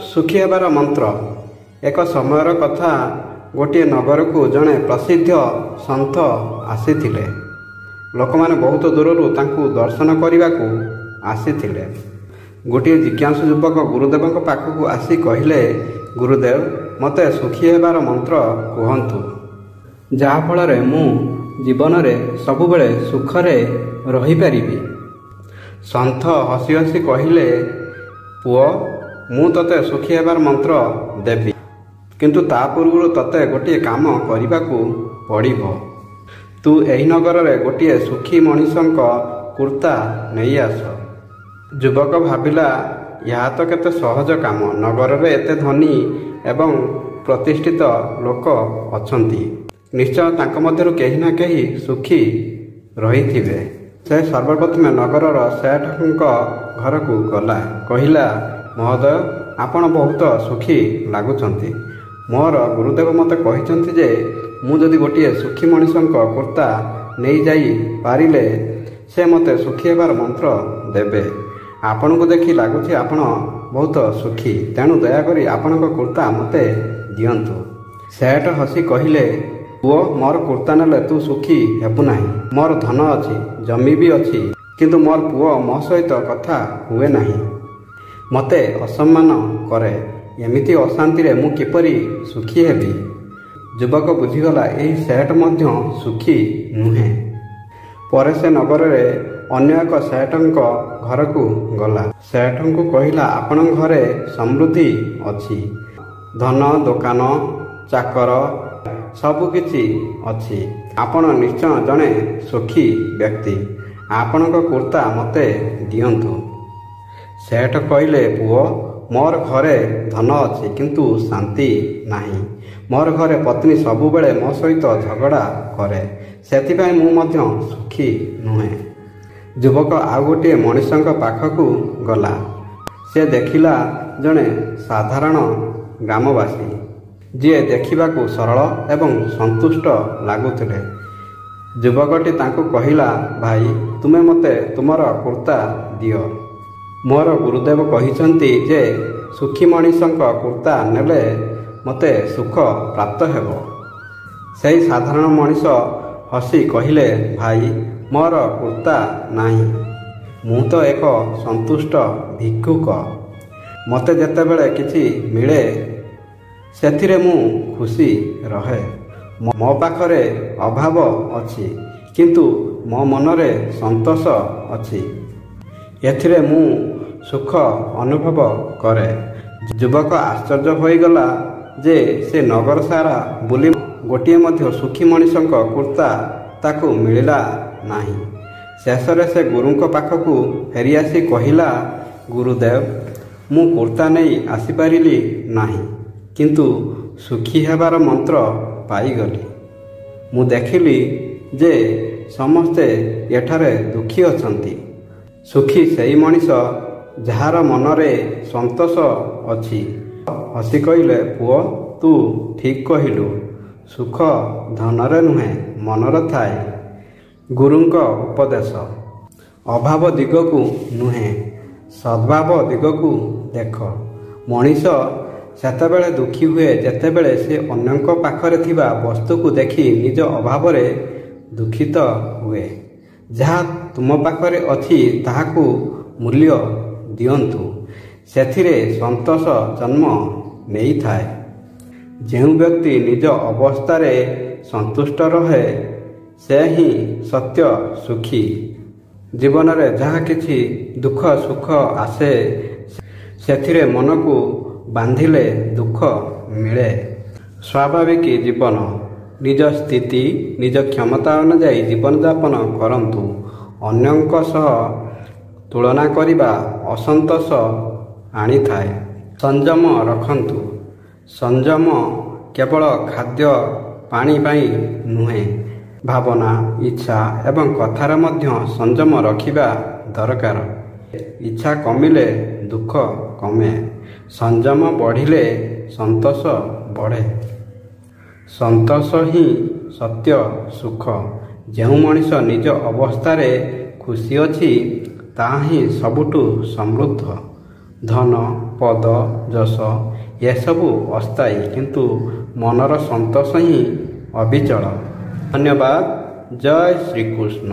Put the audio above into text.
ସୁଖୀ ହେବାର ମନ୍ତ୍ର। ଏକ ସମୟର କଥା, ଗୋଟିଏ ନଗରକୁ ଜଣେ ପ୍ରସିଦ୍ଧ ସନ୍ଥ ଆସିଥିଲେ। ଲୋକମାନେ ବହୁତ ଦୂରରୁ ତାଙ୍କୁ ଦର୍ଶନ କରିବାକୁ ଆସିଥିଲେ। ଗୋଟିଏ ଜିଜ୍ଞାସୁ ଯୁବକ ଗୁରୁଦେବଙ୍କ ପାଖକୁ ଆସି କହିଲେ, ଗୁରୁଦେବ, ମୋତେ ସୁଖୀ ହେବାର ମନ୍ତ୍ର କୁହନ୍ତୁ, ଯାହାଫଳରେ ମୁଁ ଜୀବନରେ ସବୁବେଳେ ସୁଖରେ ରହିପାରିବି। ସନ୍ଥ ହସି ହସି କହିଲେ, ପୁଅ, ମୁଁ ତୋତେ ସୁଖୀ ହେବାର ମନ୍ତ୍ର ଦେବି, କିନ୍ତୁ ତା ପୂର୍ବରୁ ତୋତେ ଗୋଟିଏ କାମ କରିବାକୁ ପଡ଼ିବ। ତୁ ଏହି ନଗରରେ ଗୋଟିଏ ସୁଖୀ ମଣିଷଙ୍କ କୁର୍ତ୍ତା ନେଇ ଆସ। ଯୁବକ ଭାବିଲା, ଏହା ତ କେତେ ସହଜ କାମ। ନଗରରେ ଏତେ ଧନୀ ଏବଂ ପ୍ରତିଷ୍ଠିତ ଲୋକ ଅଛନ୍ତି, ନିଶ୍ଚୟ ତାଙ୍କ ମଧ୍ୟରୁ କେହି ନା କେହି ସୁଖୀ ରହିଥିବେ। ସେ ସର୍ବପ୍ରଥମେ ନଗରର ସେଠଙ୍କ ଘରକୁ ଗଲା। କହିଲା, ମହୋଦୟ, ଆପଣ ବହୁତ ସୁଖୀ ଲାଗୁଛନ୍ତି। ମୋର ଗୁରୁଦେବ ମୋତେ କହିଛନ୍ତି ଯେ ମୁଁ ଯଦି ଗୋଟିଏ ସୁଖୀ ମଣିଷଙ୍କ କୁର୍ତ୍ତା ନେଇଯାଇ ପାରିଲେ ସେ ମୋତେ ସୁଖୀ ହେବାର ମନ୍ତ୍ର ଦେବେ। ଆପଣଙ୍କୁ ଦେଖି ଲାଗୁଛି ଆପଣ ବହୁତ ସୁଖୀ, ତେଣୁ ଦୟାକରି ଆପଣଙ୍କ କୁର୍ତ୍ତା ମୋତେ ଦିଅନ୍ତୁ। ସେଠ ହସି କହିଲେ, ପୁଅ, ମୋର କୁର୍ତ୍ତା ନେଲେ ତୁ ସୁଖୀ ହେବୁ ନାହିଁ। ମୋର ଧନ ଅଛି, ଜମି ବି ଅଛି, କିନ୍ତୁ ମୋର ପୁଅ ମୋ ସହିତ କଥା ହୁଏ ନାହିଁ, ମୋତେ ଅସମ୍ମାନ କରେ। ଏମିତି ଅଶାନ୍ତିରେ ମୁଁ କିପରି ସୁଖୀ ହେବି? ଯୁବକ ବୁଝିଗଲା, ଏହି ସେଠ ମଧ୍ୟ ସୁଖୀ ନୁହେଁ। ପରେ ସେ ନଗରରେ ଅନ୍ୟ ଏକ ସେଠଙ୍କ ଘରକୁ ଗଲା। ସେଠଙ୍କୁ କହିଲା, ଆପଣଙ୍କ ଘରେ ସମୃଦ୍ଧି ଅଛି, ଧନ, ଦୋକାନ, ଚାକର ସବୁକିଛି ଅଛି। ଆପଣ ନିଶ୍ଚୟ ଜଣେ ସୁଖୀ ବ୍ୟକ୍ତି। ଆପଣଙ୍କ କୁର୍ତ୍ତା ମୋତେ ଦିଅନ୍ତୁ। ସେଠ କହିଲେ, ପୁଅ, ମୋର ଘରେ ଧନ ଅଛି, କିନ୍ତୁ ଶାନ୍ତି ନାହିଁ। ମୋର ଘରେ ପତ୍ନୀ ସବୁବେଳେ ମୋ ସହିତ ଝଗଡ଼ା କରେ, ସେଥିପାଇଁ ମୁଁ ମଧ୍ୟ ସୁଖୀ ନୁହେଁ। ଯୁବକ ଆଉ ଗୋଟିଏ ମଣିଷଙ୍କ ପାଖକୁ ଗଲା। ସେ ଦେଖିଲା ଜଣେ ସାଧାରଣ ଗ୍ରାମବାସୀ, ଯିଏ ଦେଖିବାକୁ ସରଳ ଏବଂ ସନ୍ତୁଷ୍ଟ ଲାଗୁଥିଲେ। ଯୁବକଟି ତାଙ୍କୁ କହିଲା, ଭାଇ, ତୁମେ ମୋତେ ତୁମର କୁର୍ତ୍ତା ଦିଅ। ମୋର ଗୁରୁଦେବ କହିଛନ୍ତି ଯେ ସୁଖୀ ମଣିଷଙ୍କ କୁର୍ତ୍ତା ନେଲେ ମୋତେ ସୁଖ ପ୍ରାପ୍ତ ହେବ। ସେହି ସାଧାରଣ ମଣିଷ ହସି କହିଲେ, ଭାଇ, ମୋର କୁର୍ତ୍ତା ନାହିଁ। ମୁଁ ତ ଏକ ସନ୍ତୁଷ୍ଟ ଭିକ୍ଷୁକ। ମୋତେ ଯେତେବେଳେ କିଛି ମିଳେ ସେଥିରେ ମୁଁ ଖୁସି ରହେ। ମୋ ପାଖରେ ଅଭାବ ଅଛି, କିନ୍ତୁ ମୋ ମନରେ ସନ୍ତୋଷ ଅଛି। ଏଥିରେ ମୁଁ ସୁଖ ଅନୁଭବ କରେ। ଯୁବକ ଆଶ୍ଚର୍ଯ୍ୟ ହୋଇଗଲା ଯେ ସେ ନଗର ସାରା ବୁଲି ଗୋଟିଏ ମଧ୍ୟ ସୁଖୀ ମଣିଷଙ୍କ କୁର୍ତ୍ତା ତାକୁ ମିଳିଲା ନାହିଁ। ଶେଷରେ ସେ ଗୁରୁଙ୍କ ପାଖକୁ ଫେରିଆସି କହିଲା, ଗୁରୁଦେବ, ମୁଁ କୁର୍ତ୍ତା ନେଇ ଆସିପାରିଲି ନାହିଁ, କିନ୍ତୁ ସୁଖୀ ହେବାର ମନ୍ତ୍ର ପାଇଗଲି। ମୁଁ ଦେଖିଲି ଯେ ସମସ୍ତେ ଏଠାରେ ଦୁଃଖୀ ଅଛନ୍ତି। ସୁଖୀ ସେହି ମଣିଷ ଯାହାର ମନରେ ସନ୍ତୋଷ ଅଛି। ହସି କହିଲେ, ପୁଅ, ତୁ ଠିକ୍ କହିଲୁ। ସୁଖ ଧନରେ ନୁହେଁ, ମନରେ ଥାଏ। ଗୁରୁଙ୍କ ଉପଦେଶ। ଅଭାବ ଦିଗକୁ ନୁହେଁ, ସଦ୍ଭାବ ଦିଗକୁ ଦେଖ। ମଣିଷ ସେତେବେଳେ ଦୁଃଖୀ ହୁଏ ଯେତେବେଳେ ସେ ଅନ୍ୟଙ୍କ ପାଖରେ ଥିବା ବସ୍ତୁକୁ ଦେଖି ନିଜ ଅଭାବରେ ଦୁଃଖିତ ହୁଏ। ଯାହା ତୁମ ପାଖରେ ଅଛି ତାହାକୁ ମୂଲ୍ୟ ଦିଅନ୍ତୁ, ସେଥିରେ ସନ୍ତୋଷ ଜନ୍ମ ନେଇଥାଏ। ଯେଉଁ ବ୍ୟକ୍ତି ନିଜ ଅବସ୍ଥାରେ ସନ୍ତୁଷ୍ଟ ରହେ ସେ ହିଁ ସତ୍ୟ ସୁଖୀ। ଜୀବନରେ ଯାହା କିଛି ଦୁଃଖ ସୁଖ ଆସେ ସେଥିରେ ମନକୁ ବାନ୍ଧିଲେ ଦୁଃଖ ମିଳେ। ସ୍ୱାଭାବିକ ଜୀବନ। ନିଜ ସ୍ଥିତି, ନିଜ କ୍ଷମତା ଅନୁଯାୟୀ ଜୀବନଯାପନ କରନ୍ତୁ। ଅନ୍ୟଙ୍କ ସହ ତୁଳନା କରିବା ଅସନ୍ତୋଷ ଆଣିଥାଏ। ସଂଯମ ରଖନ୍ତୁ। ସଂଯମ କେବଳ ଖାଦ୍ୟ ପାଣି ପାଇଁ ନୁହେଁ, ଭାବନା, ଇଚ୍ଛା ଏବଂ କଥାରେ ମଧ୍ୟ ସଂଯମ ରଖିବା ଦରକାର। ଇଚ୍ଛା କମିଲେ ଦୁଃଖ କମେ, ସଂଯମ ବଢ଼ିଲେ ସନ୍ତୋଷ ବଢ଼େ। ସନ୍ତୋଷ ହିଁ ସତ୍ୟ ସୁଖ। ଯେଉଁ ମଣିଷ ନିଜ ଅବସ୍ଥାରେ ଖୁସି ଅଛି ତାହା ହିଁ ସବୁଠୁ ସମୃଦ୍ଧ। ଧନ, ପଦ ଯଶ ଏସବୁ ଅସ୍ଥାୟୀ, କିନ୍ତୁ ମନର ସନ୍ତୋଷ ହିଁ ଅବିଚଳ। ଧନ୍ୟବାଦ। ଜୟ ଶ୍ରୀକୃଷ୍ଣ।